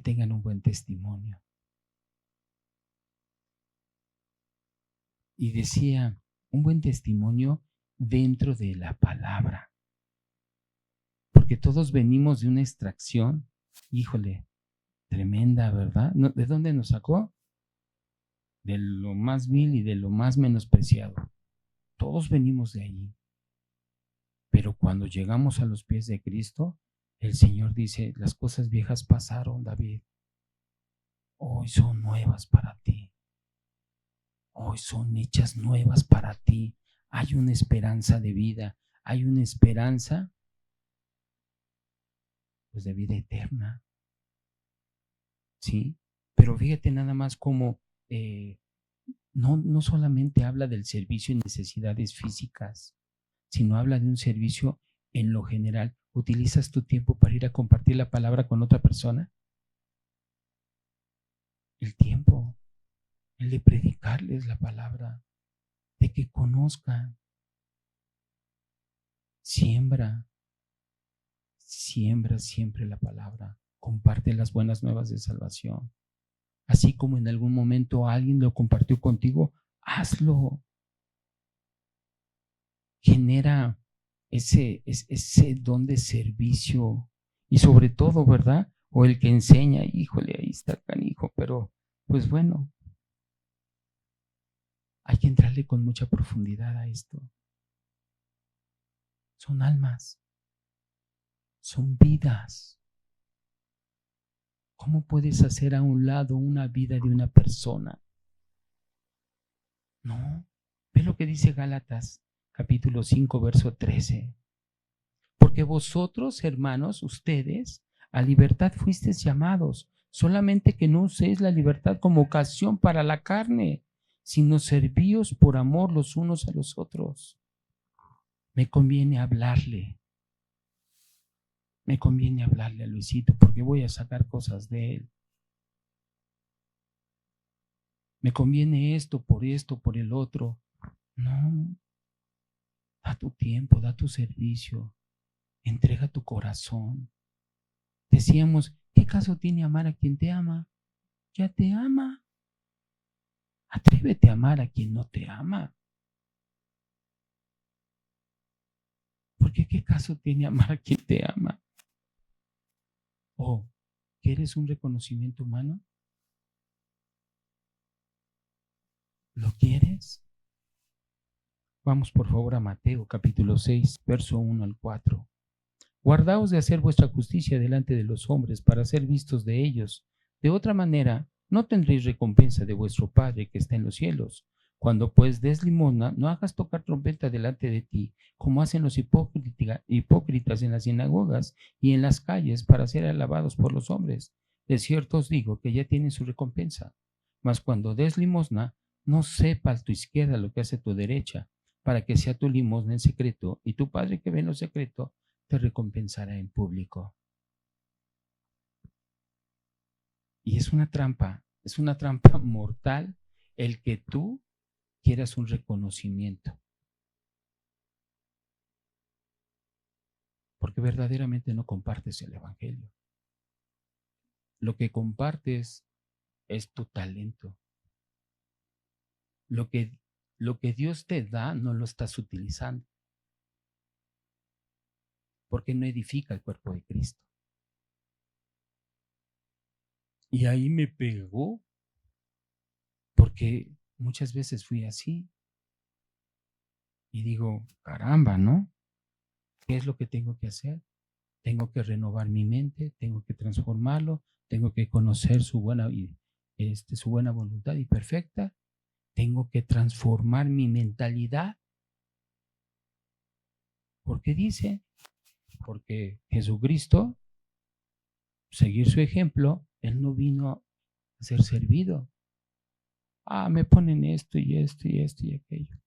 tengan un buen testimonio. Y decía, un buen testimonio dentro de la palabra. Porque todos venimos de una extracción, híjole, tremenda, ¿verdad? ¿De dónde nos sacó? De lo más vil y de lo más menospreciado. Todos venimos de allí. Pero cuando llegamos a los pies de Cristo, el Señor dice, las cosas viejas pasaron, David. Hoy son nuevas para ti. Hoy son hechas nuevas para ti. Hay una esperanza de vida. Hay una esperanza, pues, de vida eterna. ¿Sí? Pero fíjate nada más como no solamente habla del servicio en necesidades físicas, sino habla de un servicio en lo general. ¿Utilizas tu tiempo para ir a compartir la palabra con otra persona? El tiempo, el de predicarles la palabra, de que conozcan. Siembra siempre la palabra. Comparte las buenas nuevas de salvación. Así como en algún momento alguien lo compartió contigo, hazlo. Genera ese don de servicio y sobre todo, ¿verdad? O el que enseña, híjole, ahí está el canijo, pero pues bueno, hay que entrarle con mucha profundidad a esto. Son almas, son vidas. ¿Cómo puedes hacer a un lado una vida de una persona? No, ve lo que dice Gálatas capítulo 5, verso 13. Porque vosotros, hermanos, ustedes, a libertad fuisteis llamados, solamente que no uséis la libertad como ocasión para la carne, sino servíos por amor los unos a los otros. Me conviene hablarle a Luisito porque voy a sacar cosas de él. Me conviene esto, por el otro. No, da tu tiempo, da tu servicio, entrega tu corazón. Decíamos, ¿qué caso tiene amar a quien te ama? Ya te ama. Atrévete a amar a quien no te ama. Porque ¿qué caso tiene amar a quien te ama? ¿O quieres un reconocimiento humano? ¿Lo quieres? Vamos por favor a Mateo capítulo 6, verso 1 al 4. Guardaos de hacer vuestra justicia delante de los hombres para ser vistos de ellos. De otra manera, no tendréis recompensa de vuestro Padre que está en los cielos. Cuando pues des limosna, no hagas tocar trompeta delante de ti, como hacen los hipócritas en las sinagogas y en las calles para ser alabados por los hombres. De cierto os digo que ya tienen su recompensa. Mas cuando des limosna, no sepa a tu izquierda lo que hace tu derecha, para que sea tu limosna en secreto, y tu Padre que ve en lo secreto te recompensará en público. Y es una trampa mortal el que tú quieras un reconocimiento, porque verdaderamente no compartes el Evangelio. Lo que compartes es tu talento. Lo que Dios te da no lo estás utilizando, porque no edifica el cuerpo de Cristo. Y ahí me pegó, porque muchas veces fui así. Y digo, caramba, ¿no? ¿Qué es lo que tengo que hacer? Tengo que renovar mi mente, tengo que transformarlo, tengo que conocer su buena voluntad y perfecta. Tengo que transformar mi mentalidad. ¿Por qué dice? Porque Jesucristo, seguir su ejemplo, Él no vino a ser servido. Me ponen esto y esto y esto y aquello.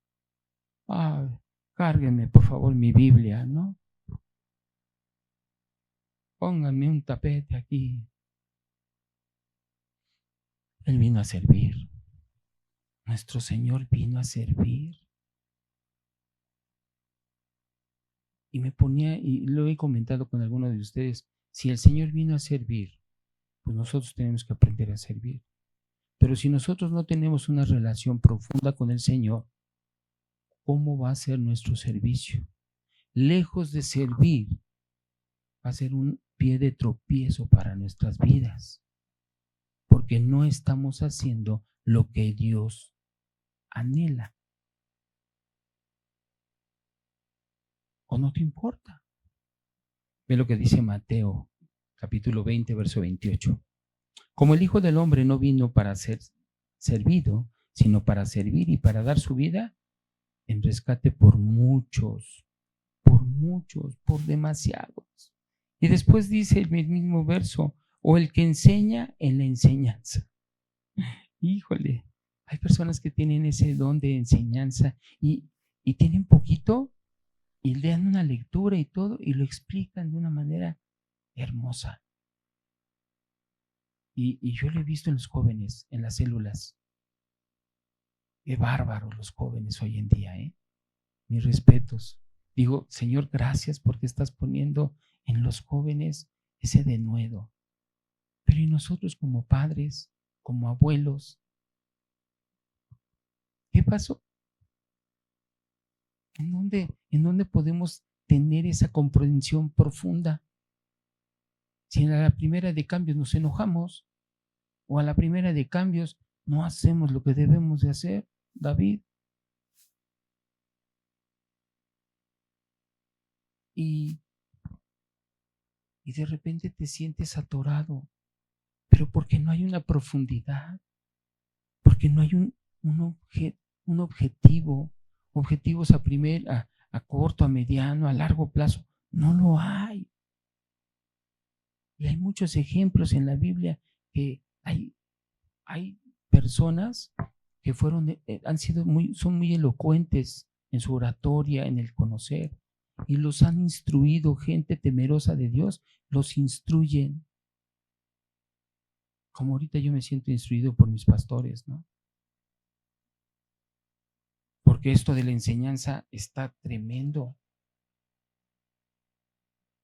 Cárguenme por favor mi Biblia, ¿no? Pónganme un tapete aquí. Él vino a servir. Nuestro Señor vino a servir. Y me ponía, y lo he comentado con algunos de ustedes, si el Señor vino a servir, pues nosotros tenemos que aprender a servir. Pero si nosotros no tenemos una relación profunda con el Señor, ¿cómo va a ser nuestro servicio? Lejos de servir, va a ser un pie de tropiezo para nuestras vidas, porque no estamos haciendo lo que Dios anhela. ¿O no te importa? Ve lo que dice Mateo, capítulo 20, verso 28. Como el Hijo del Hombre no vino para ser servido, sino para servir y para dar su vida en rescate por muchos, por demasiados. Y después dice el mismo verso, o el que enseña en la enseñanza. Híjole, hay personas que tienen ese don de enseñanza y tienen poquito y le dan una lectura y todo y lo explican de una manera hermosa. Y yo lo he visto en los jóvenes, en las células. Qué bárbaros los jóvenes hoy en día, ¿eh? Mis respetos. Digo, Señor, gracias porque estás poniendo en los jóvenes ese denuedo. Pero ¿y nosotros como padres, como abuelos? ¿Qué pasó? ¿En dónde podemos tener esa comprensión profunda? Si a la primera de cambios nos enojamos o a la primera de cambios no hacemos lo que debemos de hacer, David. Y de repente te sientes atorado, pero porque no hay una profundidad, porque no hay un objetivo, objetivos a corto, a mediano, a largo plazo, no lo hay. Y hay muchos ejemplos en la Biblia que hay personas que son muy elocuentes en su oratoria, en el conocer, y los han instruido, gente temerosa de Dios, los instruyen. Como ahorita yo me siento instruido por mis pastores, ¿no? Porque esto de la enseñanza está tremendo.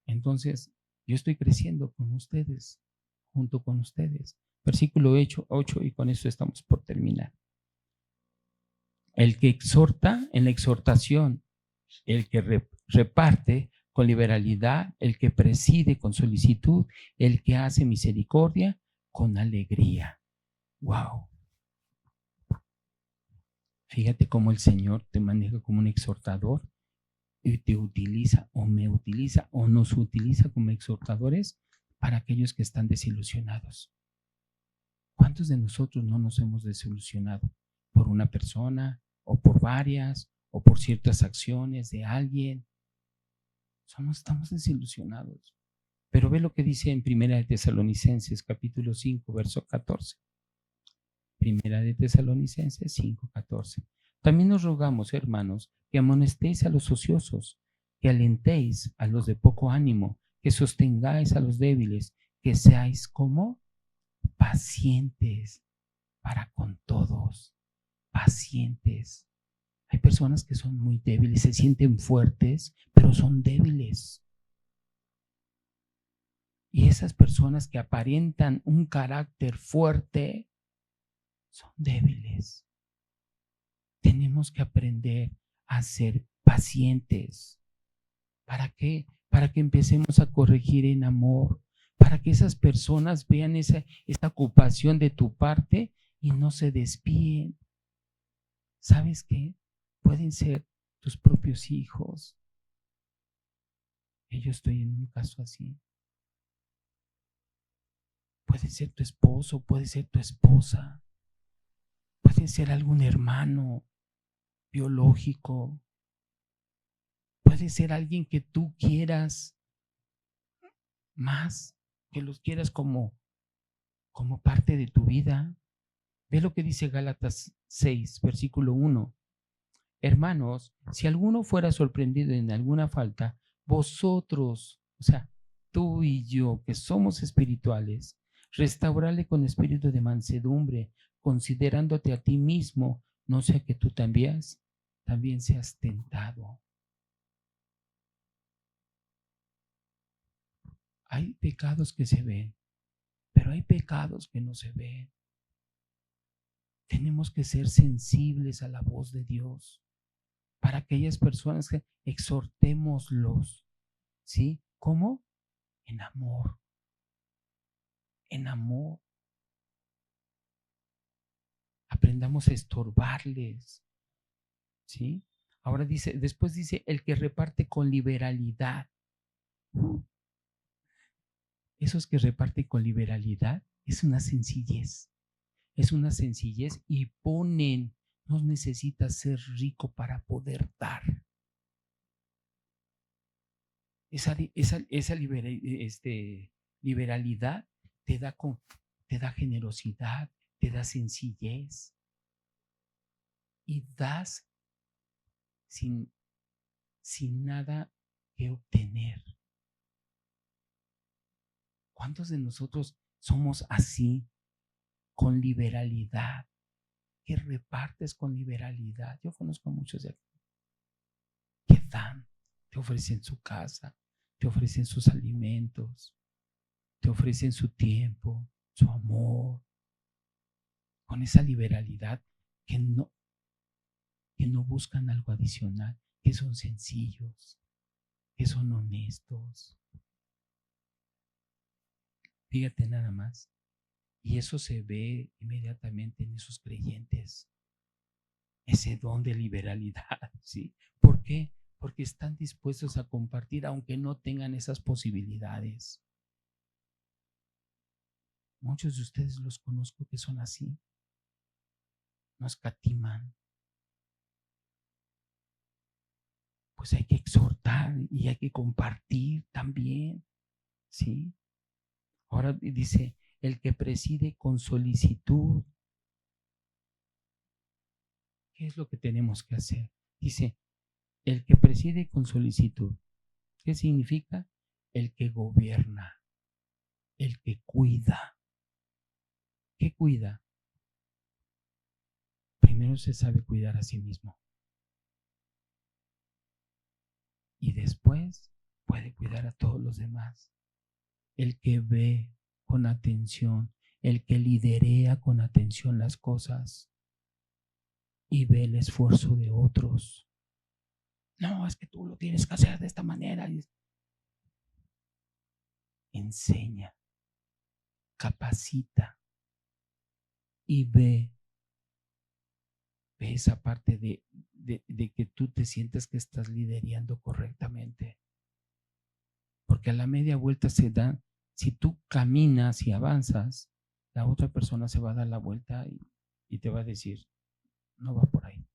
Entonces, yo estoy creciendo con ustedes, junto con ustedes. Versículo 8, y con eso estamos por terminar. El que exhorta en la exhortación, el que reparte con liberalidad, el que preside con solicitud, el que hace misericordia con alegría. Wow. Fíjate cómo el Señor te maneja como un exhortador y te utiliza o me utiliza o nos utiliza como exhortadores para aquellos que están desilusionados. ¿Cuántos de nosotros no nos hemos desilusionado por una persona o por varias o por ciertas acciones de alguien? Estamos desilusionados. Pero ve lo que dice en Primera de Tesalonicenses, capítulo 5, verso 14. Primera de Tesalonicenses 5, 14. También nos rogamos, hermanos, que amonestéis a los ociosos, que alentéis a los de poco ánimo, que sostengáis a los débiles, que seáis como pacientes para con todos, pacientes. Hay personas que son muy débiles, se sienten fuertes, pero son débiles. Y esas personas que aparentan un carácter fuerte son débiles. Tenemos que aprender a ser pacientes. ¿Para qué? Para que empecemos a corregir en amor, para que esas personas vean esta ocupación de tu parte y no se desvíen. ¿Sabes qué? Pueden ser tus propios hijos. Yo estoy en un caso así. Puede ser tu esposo, puede ser tu esposa, puede ser algún hermano biológico, puede ser alguien que tú quieras más, que los quieras como parte de tu vida. Ve lo que dice Gálatas 6, versículo 1. Hermanos, si alguno fuera sorprendido en alguna falta, vosotros, o sea, tú y yo, que somos espirituales, restaurale con espíritu de mansedumbre, considerándote a ti mismo, no sea que tú también seas tentado. Hay pecados que se ven, pero hay pecados que no se ven. Tenemos que ser sensibles a la voz de Dios para aquellas personas que exhortémoslos, ¿sí? ¿Cómo? En amor. En amor. Aprendamos a estorbarles, ¿sí? Ahora dice, después dice, el que reparte con liberalidad. Esos que reparten con liberalidad es una sencillez. Es una sencillez y ponen, no necesitas ser rico para poder dar. Esa liberalidad te da generosidad, te da sencillez y das sin nada que obtener. ¿Cuántos de nosotros somos así, con liberalidad? Que repartes con liberalidad. Yo conozco a muchos de aquí que dan, te ofrecen su casa, te ofrecen sus alimentos, te ofrecen su tiempo, su amor, con esa liberalidad que no buscan algo adicional, que son sencillos, que son honestos. Fíjate nada más. Y eso se ve inmediatamente en esos creyentes. Ese don de liberalidad, ¿sí? ¿Por qué? Porque están dispuestos a compartir aunque no tengan esas posibilidades. Muchos de ustedes los conozco que son así. No escatiman. Pues hay que exhortar y hay que compartir también, ¿sí? Ahora dice, el que preside con solicitud. ¿Qué es lo que tenemos que hacer? Dice, el que preside con solicitud. ¿Qué significa? El que gobierna, el que cuida. ¿Qué cuida? Primero se sabe cuidar a sí mismo. Y después puede cuidar a todos los demás. El que ve con atención, el que liderea con atención las cosas. y ve el esfuerzo de otros. No, es que tú lo tienes que hacer de esta manera. Enseña, capacita y ve esa parte de que tú te sientes que estás liderando correctamente. Porque a la media vuelta se da, si tú caminas y avanzas, la otra persona se va a dar la vuelta y te va a decir, no va por ahí.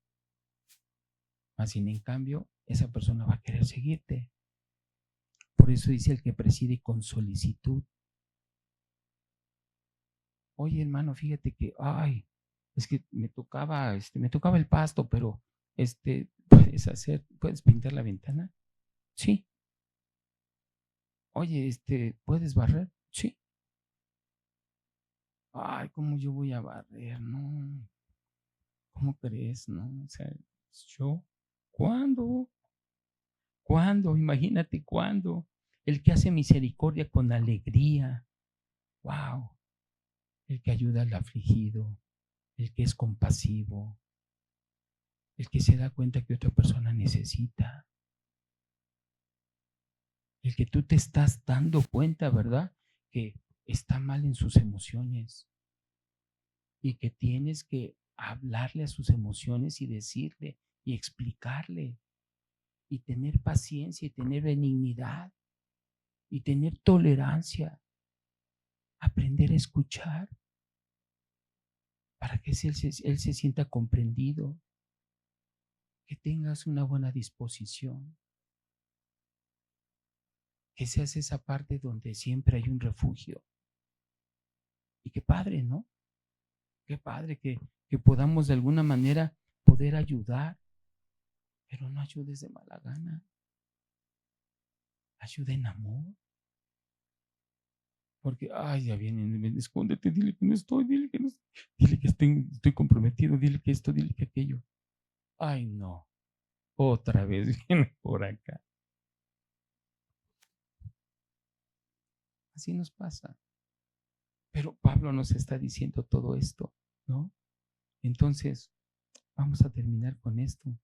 Así en cambio, esa persona va a querer seguirte. Por eso dice el que preside con solicitud. Oye, hermano, fíjate que, es que me tocaba el pasto, pero puedes pintar la ventana. Sí. Oye, ¿puedes barrer? Sí. Ay, ¿cómo yo voy a barrer? No. ¿Cómo crees? No, o sea, yo, ¿cuándo? ¿Cuándo? Imagínate cuándo. El que hace misericordia con alegría. Wow. El que ayuda al afligido, el que es compasivo, el que se da cuenta que otra persona necesita, el que tú te estás dando cuenta, ¿verdad? Que está mal en sus emociones y que tienes que hablarle a sus emociones y decirle y explicarle y tener paciencia y tener benignidad y tener tolerancia, aprender a escuchar para que él se sienta comprendido, que tengas una buena disposición, que seas esa parte donde siempre hay un refugio. Y qué padre, ¿no? Qué padre que podamos de alguna manera poder ayudar, pero no ayudes de mala gana. Ayuda en amor. Porque, ya vienen, escóndete, dile que no estoy, dile que no estoy, dile que estoy comprometido, dile que esto, dile que aquello. Ay, no. Otra vez viene por acá. Así nos pasa. Pero Pablo nos está diciendo todo esto, ¿no? Entonces, vamos a terminar con esto.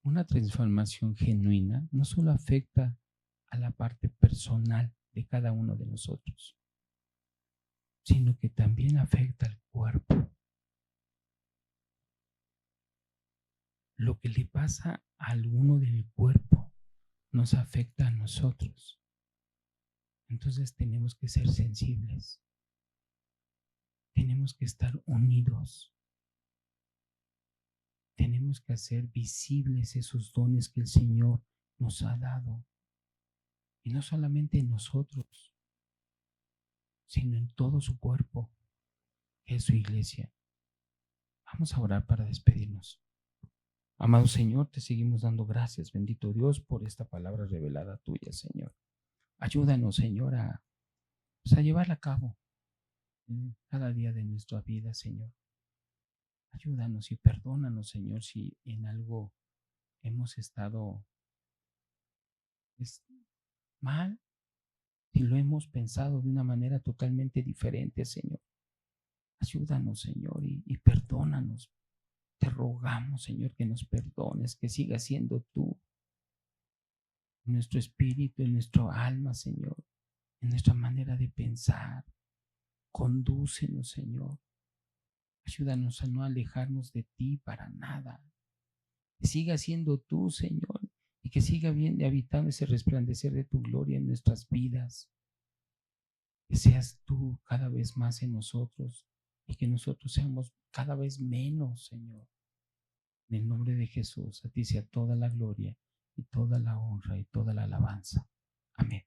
Una transformación genuina no solo afecta a la parte personal de cada uno de nosotros, sino que también afecta al cuerpo. Lo que le pasa a alguno del cuerpo nos afecta a nosotros. Entonces tenemos que ser sensibles. Tenemos que estar unidos. Tenemos que hacer visibles esos dones que el Señor nos ha dado. Y no solamente en nosotros, sino en todo su cuerpo, que es su iglesia. Vamos a orar para despedirnos. Amado Señor, te seguimos dando gracias, bendito Dios, por esta palabra revelada tuya, Señor. Ayúdanos, Señor, a llevarla a cabo en cada día de nuestra vida, Señor. Ayúdanos y perdónanos, Señor, si en algo hemos estado mal, si lo hemos pensado de una manera totalmente diferente, Señor. Ayúdanos, Señor, y perdónanos. Te rogamos, Señor, que nos perdones, que sigas siendo tú en nuestro espíritu, en nuestro alma, Señor, en nuestra manera de pensar. Condúcenos, Señor. Ayúdanos a no alejarnos de ti para nada. Que siga siendo tú, Señor, y que siga bien habitando ese resplandecer de tu gloria en nuestras vidas. Que seas tú cada vez más en nosotros y que nosotros seamos cada vez menos, Señor. En el nombre de Jesús, a ti sea toda la gloria y toda la honra y toda la alabanza. Amén.